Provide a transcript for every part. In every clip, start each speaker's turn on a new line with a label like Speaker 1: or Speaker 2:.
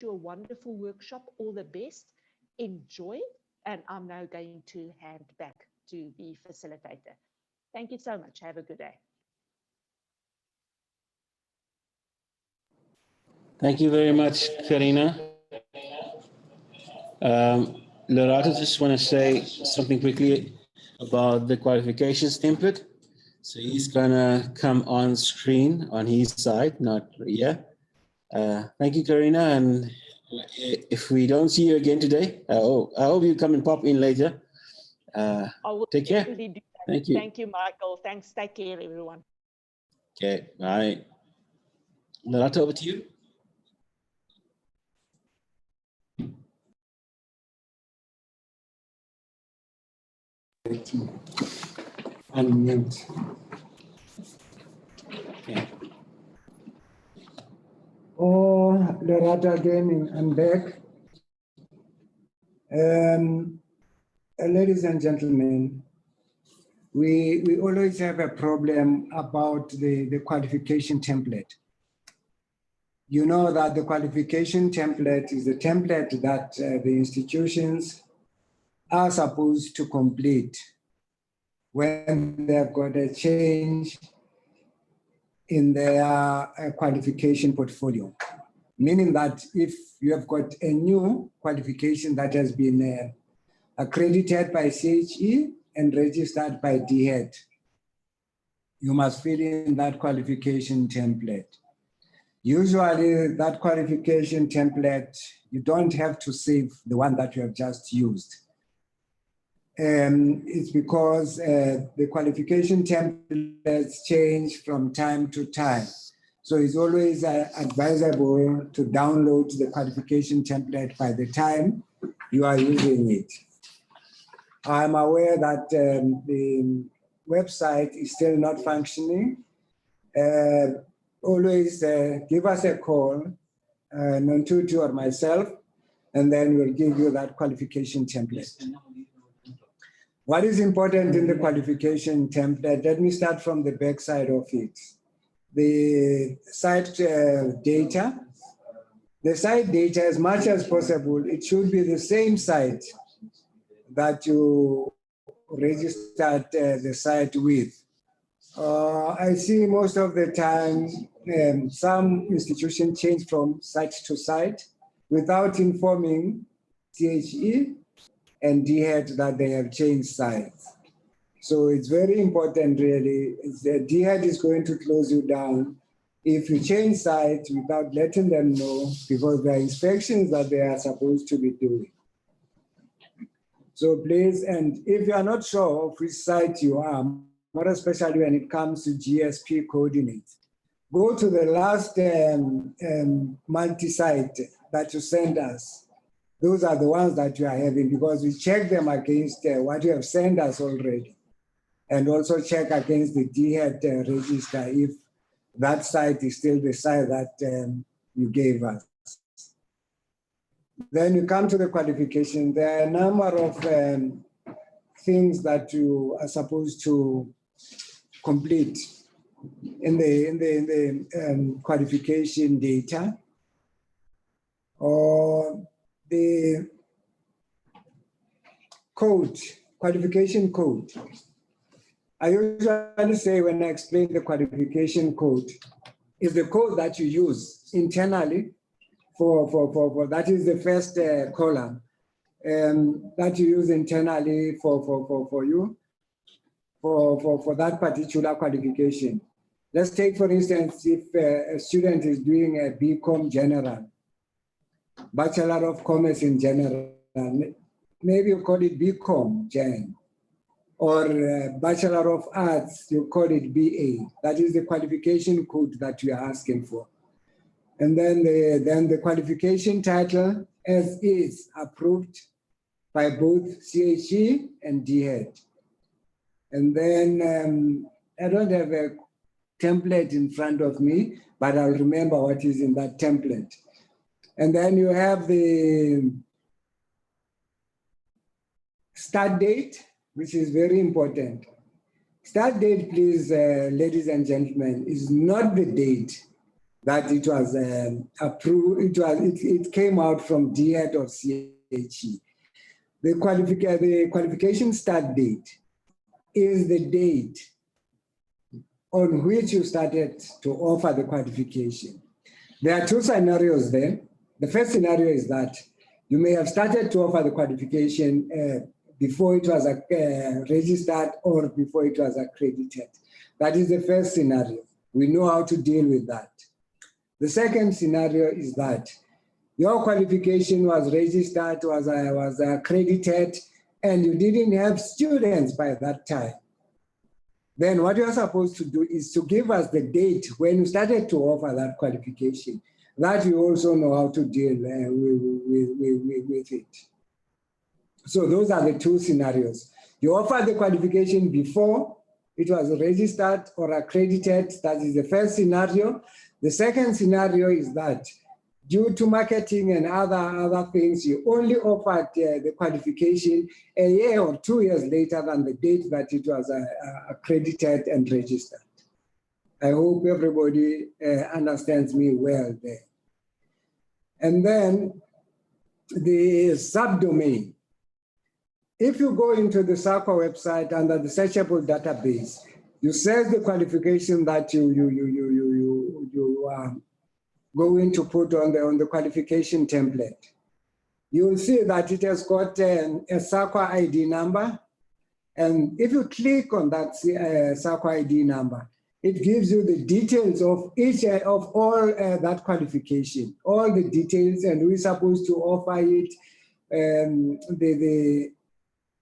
Speaker 1: you a wonderful workshop. All the best. Enjoy. And I'm now going to hand back to the facilitator. Thank you so much. Have a good day.
Speaker 2: Thank you very much, Karina. Lerato, just want to say something quickly about the qualifications template. So he's going to come on screen on his side, not here. Thank you, Karina. And if we don't see you again today, I hope you come and pop in later.
Speaker 1: I will
Speaker 2: take care.
Speaker 1: Do that.
Speaker 2: Thank you.
Speaker 1: Thank you, Michael. Thanks. Take care, everyone.
Speaker 2: Okay, bye. Lerato, over to you.
Speaker 3: Unmute.
Speaker 2: Okay.
Speaker 3: Oh, Lerato again, I'm back. Ladies and gentlemen, we always have a problem about the qualification template. You know that the qualification template is the template that the institutions are supposed to complete when they've got a change in their qualification portfolio. Meaning that if you have got a new qualification that has been accredited by CHE and registered by DHET, you must fill in that qualification template. Usually that qualification template, you don't have to save the one that you have just used. It's because the qualification templates change from time to time. So it's always advisable to download the qualification template by the time you are using it. I'm aware that the website is still not functioning. Always give us a call, Nontutu or myself, and then we'll give you that qualification template. What is important in the qualification template? Let me start from the back side of it. The site data. The site data, as much as possible, it should be the same site that you registered the site with. I see most of the time some institutions change from site to site without informing CHE and DHET that they have changed sites. So it's very important, really. DHET is going to close you down if you change sites without letting them know, because there are inspections that they are supposed to be doing. So please, and if you are not sure of which site you are, more especially when it comes to GSP coordinates, go to the last multi-site that you sent us. Those are the ones that you are having, because we check them against what you have sent us already. And also check against the DHET register if that site is still the site that you gave us. Then you come to the qualification. There are a number of things that you are supposed to complete in the qualification data, or the code, qualification code. I usually say when I explain the qualification code, is the code that you use internally for that is the first column that you use internally for you for that particular qualification. Let's take, for instance, if a student is doing a BCom General, Bachelor of Commerce in General, maybe you call it BCom Gen, or Bachelor of Arts, you call it BA. That is the qualification code that you are asking for. And then the qualification title as is approved by both CHE and DHET. And then I don't have a template in front of me, but I'll remember what is in that template. And then you have the start date, which is very important. Start date, please, ladies and gentlemen, is not the date that it was approved, it came out from DHET or CHE. The qualification start date is the date on which you started to offer the qualification. There are two scenarios there. The first scenario is that you may have started to offer the qualification before it was registered or before it was accredited. That is the first scenario. We know how to deal with that. The second scenario is that your qualification was registered, was accredited, and you didn't have students by that time. Then what you're supposed to do is to give us the date when you started to offer that qualification, that you also know how to deal with it. So those are the two scenarios. You offer the qualification before it was registered or accredited. That is the first scenario. The second scenario is that due to marketing and other things, you only offered the qualification a year or 2 years later than the date that it was accredited and registered. I hope everybody understands me well there. And then the subdomain. If you go into the SAQA website under the searchable database, you search the qualification that you going to put on the qualification template. You will see that it has got a SAQA ID number. And if you click on that SAQA ID number, it gives you the details of each of all that qualification, all the details, and we're supposed to offer it. The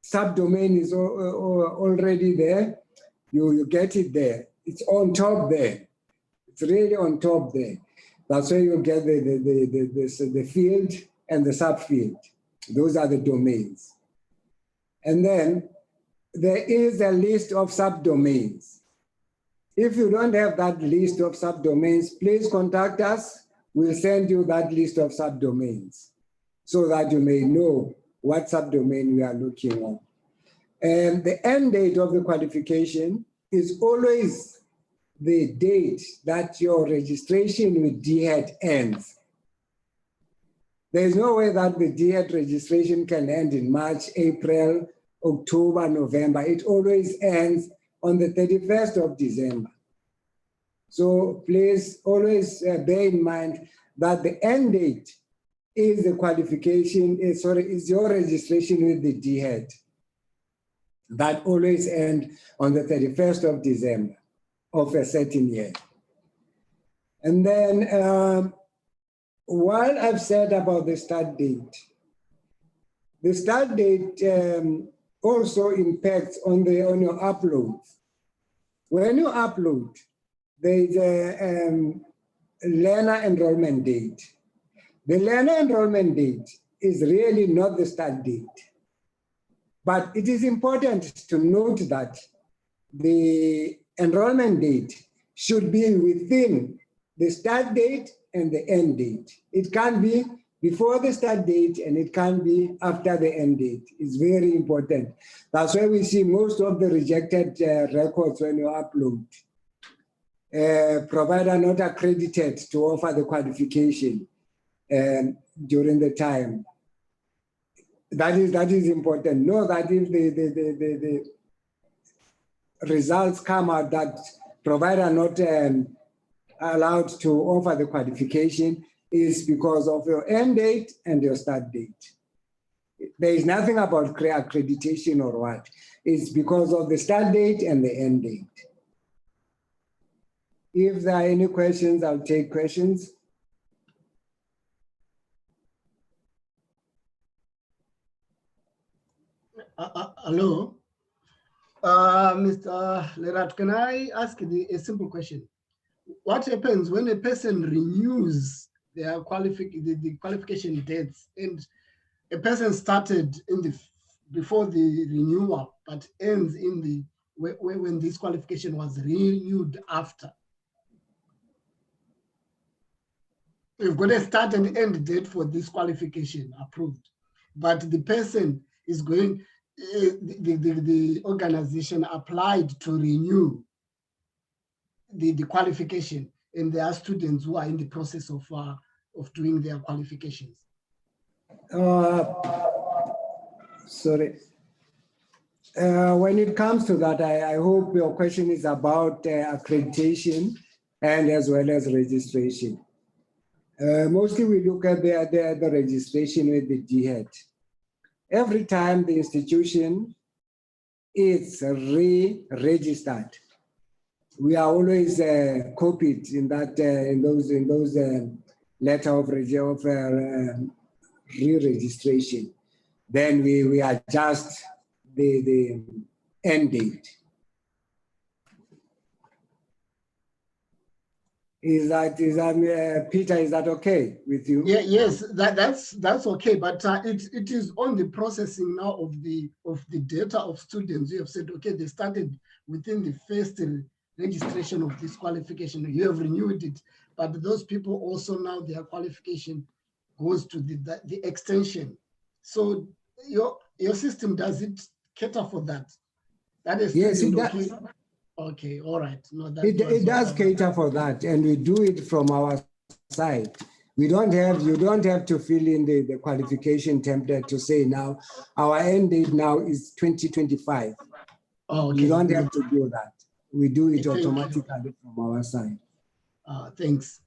Speaker 3: subdomain is already there. You get it there. It's on top there. It's really on top there. That's where you get the field and the subfield. Those are the domains. And then there is a list of subdomains. If you don't have that list of subdomains, please contact us. We'll send you that list of subdomains so that you may know what subdomain we are looking on. And the end date of the qualification is always the date that your registration with DHET ends. There's no way that the DHET registration can end in March, April, October, November. It always ends on the 31st of December. So please always bear in mind that the end date is the qualification, is your registration with the DHET. That always ends on the 31st of December of a certain year. And then while I've said about the start date also impacts on your uploads. When you upload, there is a learner enrollment date. The learner enrollment date is really not the start date. But it is important to note that the enrollment date should be within the start date and the end date. It can be before the start date and it can be after the end date. It's very important. That's why we see most of the rejected records when you upload. Provider not accredited to offer the qualification during the time. That is important. Know that if the results come out that provider not allowed to offer the qualification is because of your end date and your start date. There is nothing about accreditation or what. It's because of the start date and the end date. If there are any questions, I'll take questions.
Speaker 4: Hello, Mr. Lerat, can I ask you a simple question? What happens when a person renews their the qualification dates and a person started before the renewal but ends in the when this qualification was renewed after? We've got a start and end date for this qualification approved, but the person is going, the organization applied to renew the qualification, and there are students who are in the process of doing their qualifications?
Speaker 3: Sorry. When it comes to that, I hope your question is about accreditation and as well as registration. Mostly we look at the registration with the DHET. Every time the institution is re-registered, we are always copied in that in those letter of re-registration. Then we adjust the end date. Is that Peter? Is that okay with you?
Speaker 4: Yeah, yes, that's okay. But it is on the processing now of the data of students. You have said, okay, they started within the first registration of this qualification. You have renewed it, but those people also now their qualification goes to the extension. So your system, does it cater for that? That is,
Speaker 3: yes, it
Speaker 4: okay.
Speaker 3: does.
Speaker 4: Okay, all right. No,
Speaker 3: It does cater for that, and we do it from our side. You don't have to fill in the qualification template to say now our end date now is 2025.
Speaker 4: Oh, okay.
Speaker 3: You don't have to do that. We do it
Speaker 4: Thank you.
Speaker 3: automatically from our side.
Speaker 4: Thanks.